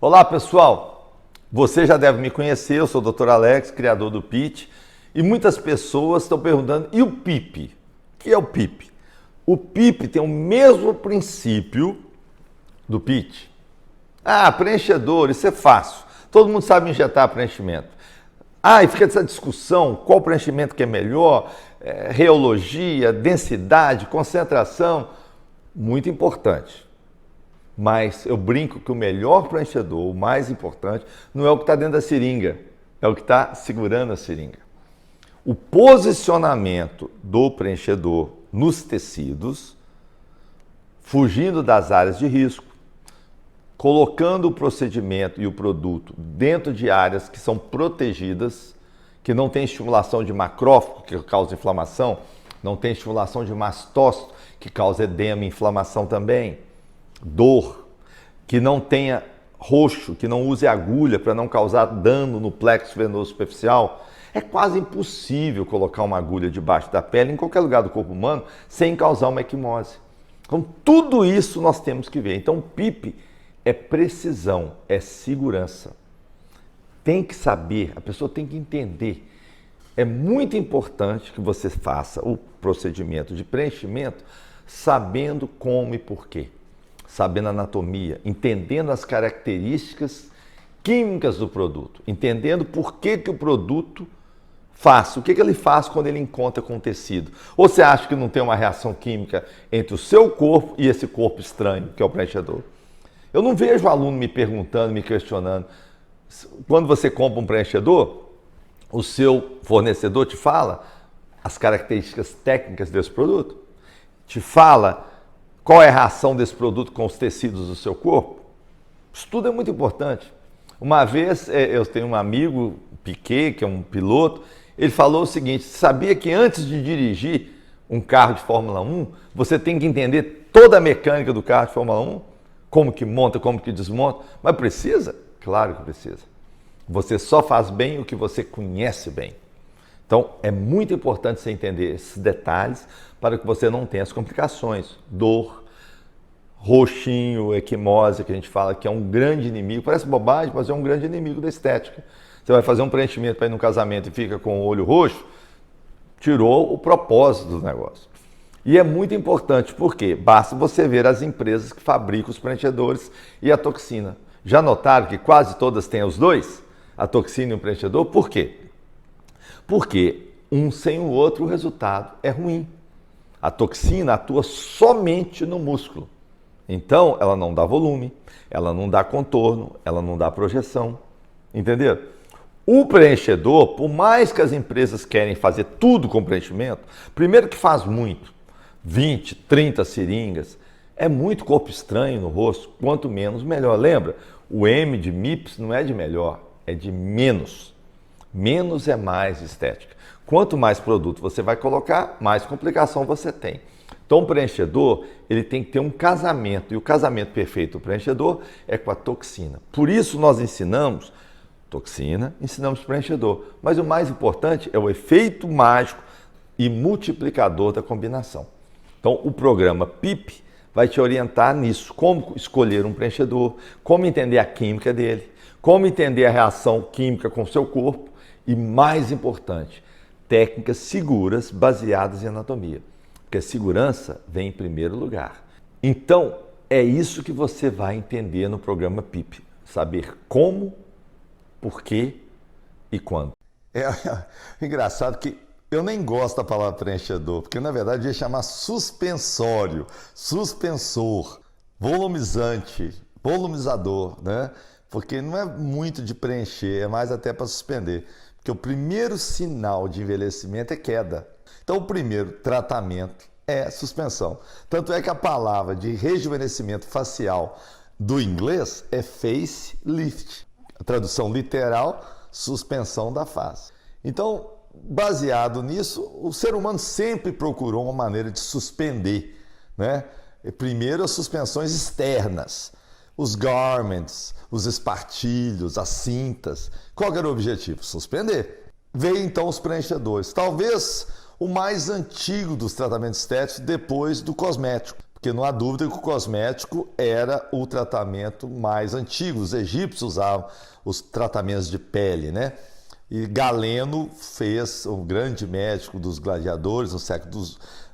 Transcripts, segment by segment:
Olá pessoal, você já deve me conhecer, eu sou o Dr. Alex, criador do PIT, e muitas pessoas estão perguntando, e o PIP? O que é o PIP? O PIP tem o mesmo princípio do PIT. Preenchedor, isso é fácil, todo mundo sabe injetar preenchimento. E fica essa discussão, qual preenchimento que é melhor, reologia, densidade, concentração, muito importante. Mas eu brinco que o melhor preenchedor, o mais importante, não é o que está dentro da seringa, é o que está segurando a seringa. O posicionamento do preenchedor nos tecidos, fugindo das áreas de risco, colocando o procedimento e o produto dentro de áreas que são protegidas, que não tem estimulação de macrófago, que causa inflamação, não tem estimulação de mastócito, que causa edema e inflamação também, dor, que não tenha roxo, que não use agulha para não causar dano no plexo venoso superficial. É quase impossível colocar uma agulha debaixo da pele em qualquer lugar do corpo humano sem causar uma equimose. Então, tudo isso nós temos que ver. Então, o PIP é precisão, é segurança. Tem que saber, a pessoa tem que entender. É muito importante que você faça o procedimento de preenchimento sabendo como e porquê. Sabendo a anatomia, entendendo as características químicas do produto, entendendo por que o produto faz, o que ele faz quando ele encontra com o tecido. Ou você acha que não tem uma reação química entre o seu corpo e esse corpo estranho, que é o preenchedor? Eu não vejo aluno me perguntando, me questionando. Quando você compra um preenchedor, o seu fornecedor te fala as características técnicas desse produto? Te fala qual é a reação desse produto com os tecidos do seu corpo? Isso tudo é muito importante. Uma vez eu tenho um amigo, Piquet, que é um piloto, ele falou o seguinte: sabia que antes de dirigir um carro de Fórmula 1, você tem que entender toda a mecânica do carro de Fórmula 1? Como que monta, como que desmonta? Mas precisa? Claro que precisa. Você só faz bem o que você conhece bem. Então, é muito importante você entender esses detalhes para que você não tenha as complicações, dor, roxinho, equimose, que a gente fala que é um grande inimigo. Parece bobagem, mas é um grande inimigo da estética. Você vai fazer um preenchimento para ir num casamento e fica com o olho roxo, tirou o propósito do negócio. E é muito importante, porque basta você ver as empresas que fabricam os preenchedores e a toxina. Já notaram que quase todas têm os dois? A toxina e o preenchedor? Por quê? Porque um sem o outro o resultado é ruim. A toxina atua somente no músculo. Então, ela não dá volume, ela não dá contorno, ela não dá projeção. Entendeu? O preenchedor, por mais que as empresas querem fazer tudo com preenchimento, primeiro que faz muito, 20, 30 seringas, é muito corpo estranho no rosto, quanto menos melhor. Lembra? O M de MIPS não é de melhor, é de menos. Menos é mais estética. Quanto mais produto você vai colocar, mais complicação você tem. Então, o preenchedor, ele tem que ter um casamento, e o casamento perfeito do preenchedor é com a toxina. Por isso, nós ensinamos toxina, ensinamos preenchedor. Mas o mais importante é o efeito mágico e multiplicador da combinação. Então, o programa PIP vai te orientar nisso, como escolher um preenchedor, como entender a química dele, como entender a reação química com o seu corpo e, mais importante, técnicas seguras baseadas em anatomia, porque a segurança vem em primeiro lugar. Então, é isso que você vai entender no programa PIP, saber como, por quê e quando. É engraçado que eu nem gosto da palavra preenchedor, porque na verdade ia chamar suspensório, suspensor, volumizante, volumizador, né? Porque não é muito de preencher, é mais até para suspender. Porque o primeiro sinal de envelhecimento é queda. Então, o primeiro tratamento é suspensão. Tanto é que a palavra de rejuvenescimento facial do inglês é facelift. A tradução literal, suspensão da face. Então, baseado nisso, o ser humano sempre procurou uma maneira de suspender, né? Primeiro, as suspensões externas. Os garments, os espartilhos, as cintas. Qual era o objetivo? Suspender. Veio então os preenchedores. Talvez o mais antigo dos tratamentos estéticos depois do cosmético. porque não há dúvida que o cosmético era o tratamento mais antigo. Os egípcios usavam os tratamentos de pele, né? E Galeno fez, um grande médico dos gladiadores, no século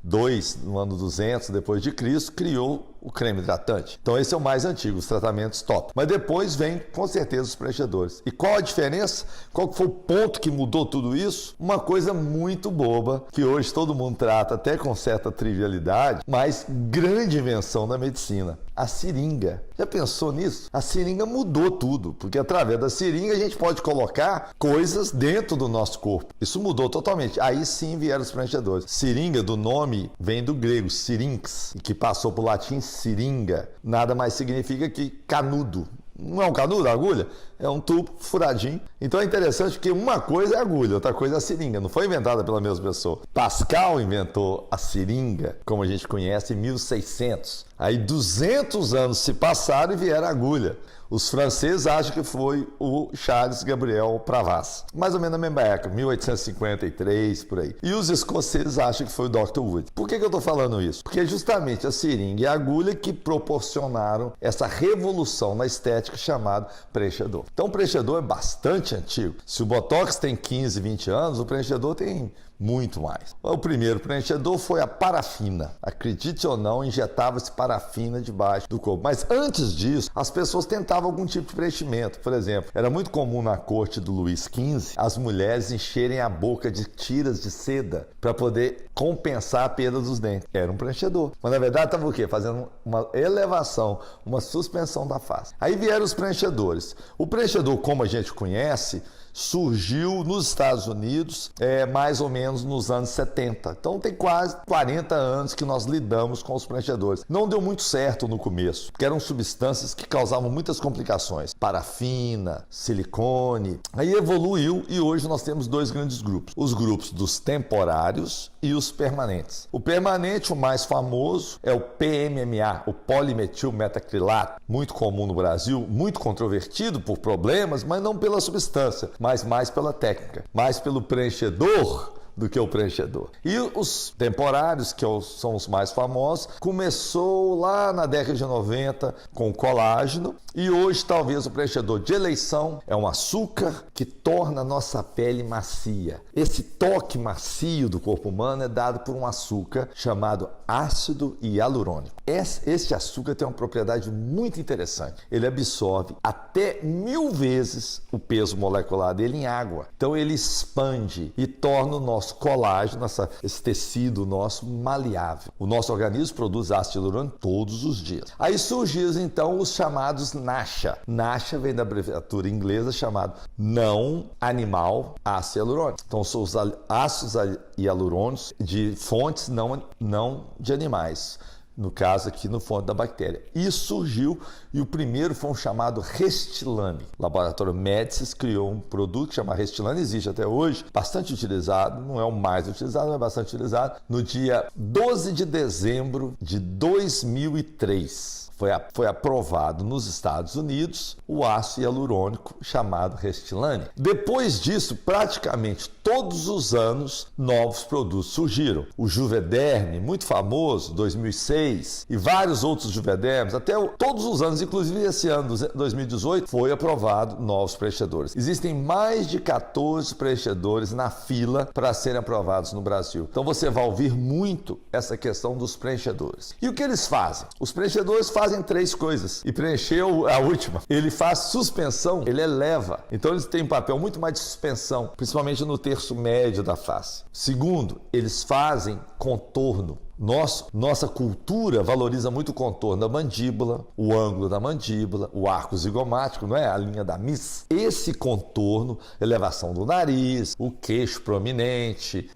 II, no ano 200 depois de Cristo, criou o creme hidratante. Então esse é o mais antigo, os tratamentos top. Mas depois vem, com certeza, os preenchedores. E qual a diferença? Qual foi o ponto que mudou tudo isso? Uma coisa muito boba, que hoje todo mundo trata até com certa trivialidade, mas grande invenção da medicina. A seringa. Já pensou nisso? A seringa mudou tudo, porque através da seringa a gente pode colocar coisas dentro do nosso corpo. Isso mudou totalmente. Aí sim vieram os preenchedores. Seringa, do nome, vem do grego, syrinx, que passou para o latim seringa. Nada mais significa que canudo. Não é um canudo, a agulha? É um tubo furadinho. Então é interessante porque uma coisa é a agulha, outra coisa é a seringa. Não foi inventada pela mesma pessoa. Pascal inventou a seringa, como a gente conhece, em 1600. Aí 200 anos se passaram e vieram a agulha. Os franceses acham que foi o Charles Gabriel Pravas, mais ou menos na mesma época, 1853, por aí. E os escoceses acham que foi o Dr. Wood. Por que eu estou falando isso? Porque é justamente a seringa e a agulha que proporcionaram essa revolução na estética chamada preenchedor. Então o preenchedor é bastante antigo. Se o Botox tem 15, 20 anos, o preenchedor tem muito mais. O primeiro preenchedor foi a parafina. Acredite ou não, injetava-se parafina debaixo do corpo. Mas antes disso, as pessoas tentavam algum tipo de preenchimento. Por exemplo, era muito comum na corte do Luís XV as mulheres encherem a boca de tiras de seda para poder compensar a perda dos dentes. Era um preenchedor. Mas na verdade estava o quê? Fazendo uma elevação, uma suspensão da face. Aí vieram os preenchedores. O preenchedor, como a gente conhece, surgiu nos Estados Unidos mais ou menos nos anos 70. Então tem quase 40 anos que nós lidamos com os preenchedores. Não deu muito certo no começo, porque eram substâncias que causavam muitas complicações. Parafina, silicone. Aí evoluiu e hoje nós temos dois grandes grupos. Os grupos dos temporários e os permanentes. O permanente, o mais famoso, é o PMMA, o polimetilmetacrilato. Muito comum no Brasil, muito controvertido por problemas, mas não pela substância, mas mais pela técnica, mais pelo preenchedor do que o preenchedor. E os temporários, que são os mais famosos, começou lá na década de 90 com o colágeno e hoje talvez o preenchedor de eleição é um açúcar que torna a nossa pele macia. Esse toque macio do corpo humano é dado por um açúcar chamado ácido hialurônico. Esse açúcar tem uma propriedade muito interessante. Ele absorve até 1000 vezes o peso molecular dele em água. Então ele expande e torna o nosso colágeno, esse tecido nosso, maleável. O nosso organismo produz ácido hialurônico todos os dias. Aí surgiram então os chamados NASHA. NASHA vem da abreviatura inglesa chamado não animal ácido hialurônico. Então são os ácidos hialurônicos de fontes não de animais. No caso aqui no fonte da bactéria. Isso surgiu e o primeiro foi um chamado Restylane. O laboratório Médicis criou um produto que chama Restylane, existe até hoje, bastante utilizado, não é o mais utilizado, mas é bastante utilizado. No dia 12 de dezembro de 2003, foi aprovado nos Estados Unidos o ácido hialurônico chamado Restylane. Depois disso, praticamente todos os anos, novos produtos surgiram. O Juvederm, muito famoso, 2006, e vários outros Juvederms, todos os anos, inclusive esse ano, 2018, foi aprovado novos preenchedores. Existem mais de 14 preenchedores na fila para serem aprovados no Brasil. Então você vai ouvir muito essa questão dos preenchedores. E o que eles fazem? Os preenchedores fazem 3 coisas. E preencheu a última. Ele faz suspensão, ele eleva. Então eles têm um papel muito mais de suspensão, principalmente no terço médio da face. Segundo, eles fazem contorno. Nossa cultura valoriza muito o contorno da mandíbula, o ângulo da mandíbula, o arco zigomático, não é? A linha da Miss. Esse contorno, elevação do nariz, o queixo prominente,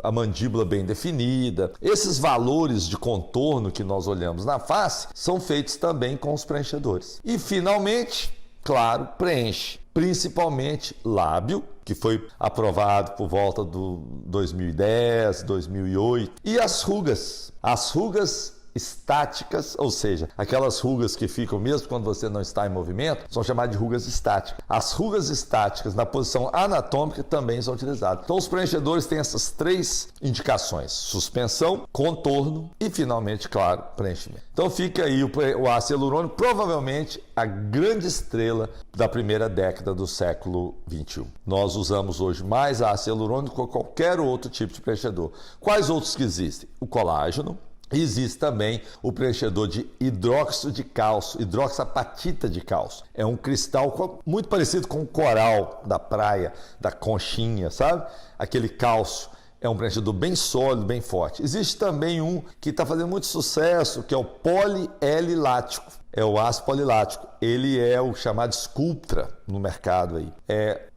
a mandíbula bem definida. Esses valores de contorno que nós olhamos na face são feitos também com os preenchedores. E finalmente, claro, preenche. Principalmente lábio, que foi aprovado por volta do 2010, 2008. E as rugas. As rugas estáticas, ou seja, aquelas rugas que ficam mesmo quando você não está em movimento, são chamadas de rugas estáticas. As rugas estáticas na posição anatômica também são utilizadas. Então os preenchedores têm essas três indicações: suspensão, contorno e finalmente, claro, preenchimento. Então fica aí o ácido hialurônico, provavelmente a grande estrela da primeira década do século XXI. Nós usamos hoje mais ácido hialurônico que qualquer outro tipo de preenchedor. Quais outros que existem? O colágeno. Existe também o preenchedor de hidróxido de cálcio, hidroxapatita de cálcio. É um cristal muito parecido com o coral da praia, da conchinha, sabe? Aquele cálcio. É um preenchedor bem sólido, bem forte. Existe também um que está fazendo muito sucesso, que é o poli-L-lático. É o ácido polilático. Ele é o chamado Sculptra no mercado aí.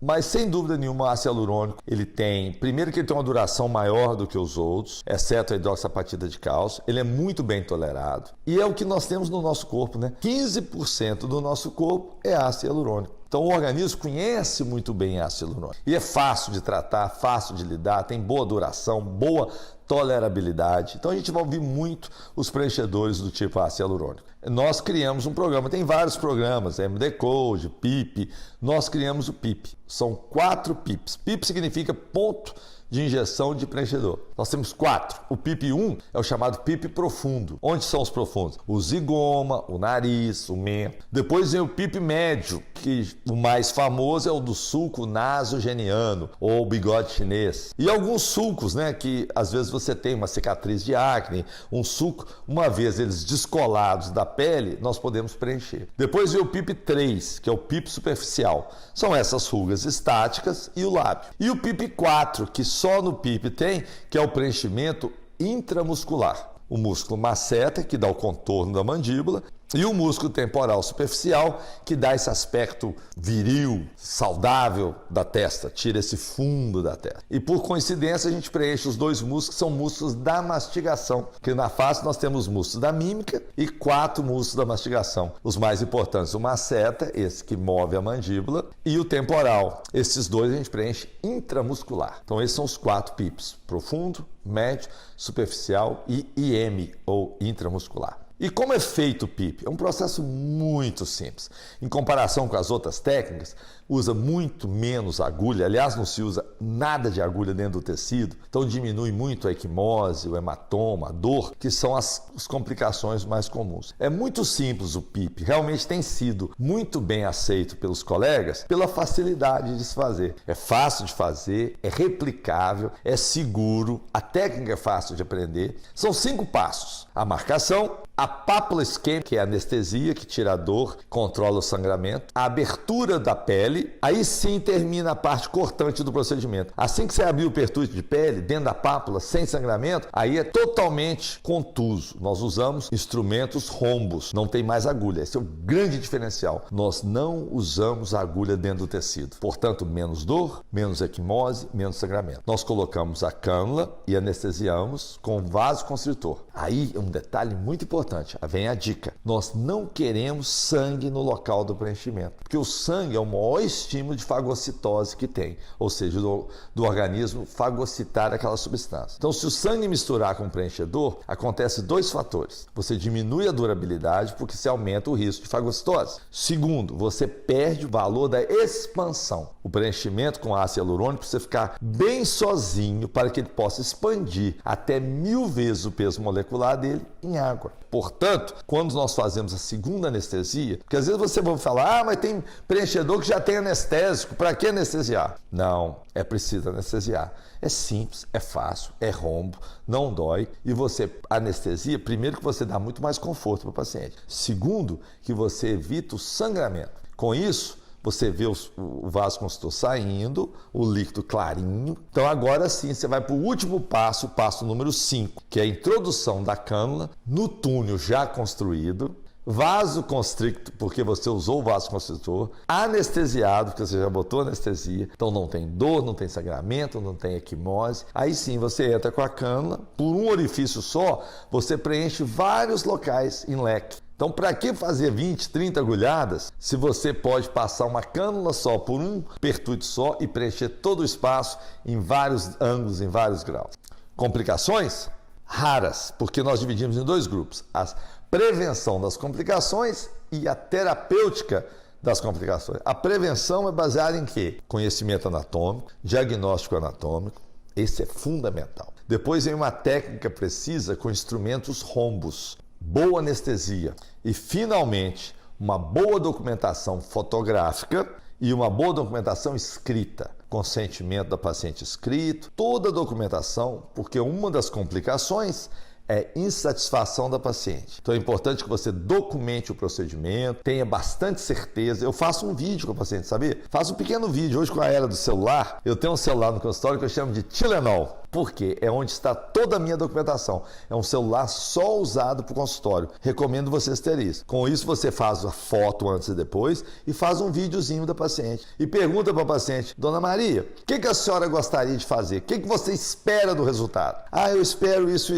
Mas sem dúvida nenhuma, o ácido hialurônico, ele tem, primeiro que ele tem uma duração maior do que os outros, exceto a hidroxapatita de cálcio. Ele é muito bem tolerado. E é o que nós temos no nosso corpo, né? 15% do nosso corpo é ácido hialurônico. Então o organismo conhece muito bem ácido hialurônico. E é fácil de tratar, fácil de lidar, tem boa duração, boa tolerabilidade. Então a gente vai ouvir muito os preenchedores do tipo ácido hialurônico. Nós criamos um programa, tem vários programas, MD Code, PIP. Nós criamos o PIP. São 4 PIPs. PIP significa ponto de injeção de preenchedor. Nós temos 4. O PIP 1 é o chamado PIP profundo. Onde são os profundos? O zigoma, o nariz, o mento. Depois vem o PIP médio, que o mais famoso é o do sulco nasogeniano ou bigode chinês. E alguns sulcos, né, que às vezes você tem uma cicatriz de acne, um sulco, uma vez eles descolados da pele, nós podemos preencher. Depois vem o PIP 3, que é o PIP superficial. São essas rugas estáticas e o lábio. E o PIP 4, que só no PIP tem, que é o preenchimento intramuscular. O músculo masseter, que dá o contorno da mandíbula, e o músculo temporal superficial, que dá esse aspecto viril, saudável da testa, tira esse fundo da testa. E por coincidência a gente preenche os 2 músculos, que são músculos da mastigação, porque na face nós temos músculos da mímica e 4 músculos da mastigação. Os mais importantes, o masseter, esse que move a mandíbula, e o temporal. Esses 2 a gente preenche intramuscular. Então esses são os 4 PIPs: profundo, médio, superficial e IM, ou intramuscular. E como é feito o PIP? É um processo muito simples. Em comparação com as outras técnicas, usa muito menos agulha. Aliás, não se usa nada de agulha dentro do tecido. Então diminui muito a equimose, o hematoma, a dor, que são as complicações mais comuns. É muito simples o PIP. Realmente tem sido muito bem aceito pelos colegas pela facilidade de se fazer. É fácil de fazer, é replicável, é seguro, a técnica é fácil de aprender. São 5 passos: a marcação, a pápula isquêmica, que é a anestesia, que tira a dor, controla o sangramento, a abertura da pele, aí sim termina a parte cortante do procedimento. Assim que você abrir o pertúrgio de pele, dentro da pápula, sem sangramento, aí é totalmente contuso. Nós usamos instrumentos rombos, não tem mais agulha. Esse é o grande diferencial. Nós não usamos agulha dentro do tecido. Portanto, menos dor, menos equimose, menos sangramento. Nós colocamos a cânula e anestesiamos com vasoconstritor. Aí é um detalhe muito importante, vem a dica: nós não queremos sangue no local do preenchimento, porque o sangue é o maior estímulo de fagocitose que tem, ou seja, do organismo fagocitar aquela substância. Então, se o sangue misturar com o preenchedor, acontece 2 fatores: você diminui a durabilidade, porque você aumenta o risco de fagocitose. Segundo, você perde o valor da expansão. O preenchimento com ácido hialurônico precisa ficar bem sozinho para que ele possa expandir até 1000 vezes o peso molecular dele em água. Portanto, quando nós fazemos a segunda anestesia, porque às vezes você vai falar: mas tem preenchedor que já tem anestésico, para que anestesiar? Não, é preciso anestesiar. É simples, é fácil, é rombo, não dói, e você anestesia, primeiro que você dá muito mais conforto para o paciente. Segundo, que você evita o sangramento. Com isso, você vê o vasoconstritor saindo, o líquido clarinho. Então agora sim você vai para o último passo, o passo número 5, que é a introdução da cânula no túnel já construído, vasoconstricto, porque você usou o vasoconstritor, anestesiado, porque você já botou anestesia, então não tem dor, não tem sangramento, não tem equimose. Aí sim você entra com a cânula, por um orifício só, você preenche vários locais em leque. Então, para que fazer 20, 30 agulhadas se você pode passar uma cânula só por um pertúrgio só e preencher todo o espaço em vários ângulos, em vários graus? Complicações? raras, porque nós dividimos em dois grupos: a prevenção das complicações e a terapêutica das complicações. A prevenção é baseada em quê? Conhecimento anatômico, diagnóstico anatômico, esse é fundamental. Depois vem uma técnica precisa com instrumentos rombos, boa anestesia e, finalmente, uma boa documentação fotográfica e uma boa documentação escrita, consentimento da paciente escrito, toda a documentação, porque uma das complicações é insatisfação da paciente. Então é importante que você documente o procedimento, tenha bastante certeza. Eu faço um vídeo com a paciente, sabia? Faço um pequeno vídeo. Hoje, com a era do celular, eu tenho um celular no consultório que eu chamo de Tylenol. Por quê? É onde está toda a minha documentação. É um celular só usado para o consultório. Recomendo vocês terem isso. Com isso, você faz a foto antes e depois e faz um videozinho da paciente. E pergunta para a paciente: Dona Maria, o que a senhora gostaria de fazer? O que você espera do resultado? Ah, eu espero isso.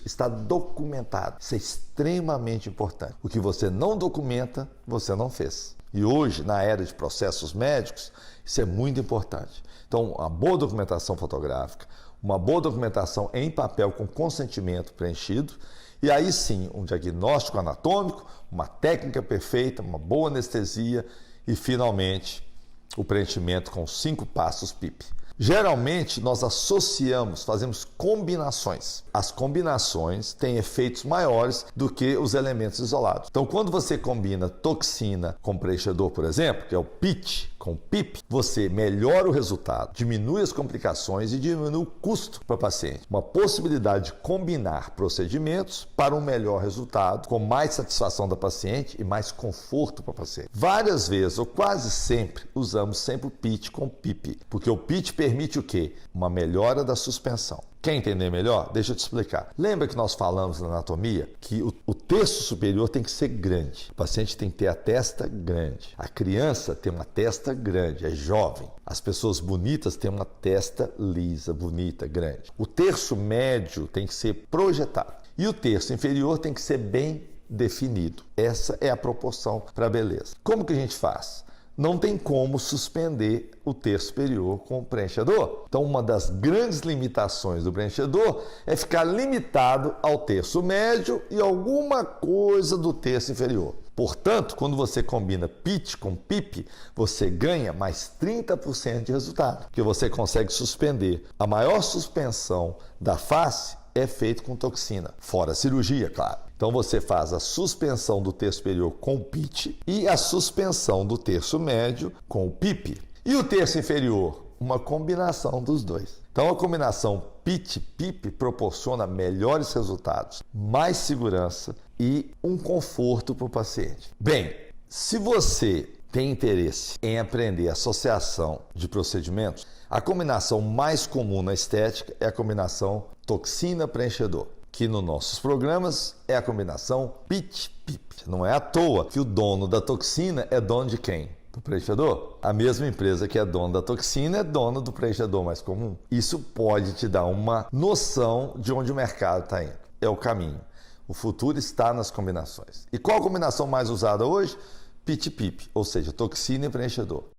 Está documentado. Isso é extremamente importante. O que você não documenta, você não fez. E hoje, na era de processos médicos, isso é muito importante. Então, uma boa documentação fotográfica, uma boa documentação em papel com consentimento preenchido, e aí sim, um diagnóstico anatômico, uma técnica perfeita, uma boa anestesia e, finalmente, o preenchimento com 5 passos PIP. Geralmente, nós associamos, fazemos combinações. As combinações têm efeitos maiores do que os elementos isolados. Então, quando você combina toxina com preenchedor, por exemplo, que é o PIT com PIP, você melhora o resultado, diminui as complicações e diminui o custo para o paciente. Uma possibilidade de combinar procedimentos para um melhor resultado, com mais satisfação da paciente e mais conforto para o paciente. Várias vezes, ou quase sempre, usamos sempre o PIT com PIP, porque o PIT permite o quê? Uma melhora da suspensão. Quer entender melhor? Deixa eu te explicar. Lembra que nós falamos na anatomia que o terço superior tem que ser grande. O paciente tem que ter a testa grande. A criança tem uma testa grande, é jovem. As pessoas bonitas têm uma testa lisa, bonita, grande. O terço médio tem que ser projetado. E o terço inferior tem que ser bem definido. Essa é a proporção para a beleza. Como que a gente faz? Não tem como suspender o terço superior com o preenchedor. Então, uma das grandes limitações do preenchedor é ficar limitado ao terço médio e alguma coisa do terço inferior. Portanto, quando você combina PIT com PIP, você ganha mais 30% de resultado, porque você consegue suspender. A maior suspensão da face é feito com toxina, fora a cirurgia, claro. Então você faz a suspensão do terço superior com o PIT e a suspensão do terço médio com o PIP. E o terço inferior? Uma combinação dos dois. Então a combinação PIT-PIP proporciona melhores resultados, mais segurança e um conforto para o paciente. Bem, se você tem interesse em aprender associação de procedimentos, a combinação mais comum na estética é a combinação toxina-preenchedor, que nos nossos programas é a combinação PIT-PIP. Não é à toa que o dono da toxina é dono de quem? Do preenchedor. A mesma empresa que é dona da toxina é dona do preenchedor mais comum. Isso pode te dar uma noção de onde o mercado está indo. É o caminho. O futuro está nas combinações. E qual a combinação mais usada hoje? PIT-PIP, ou seja, toxina e preenchedor.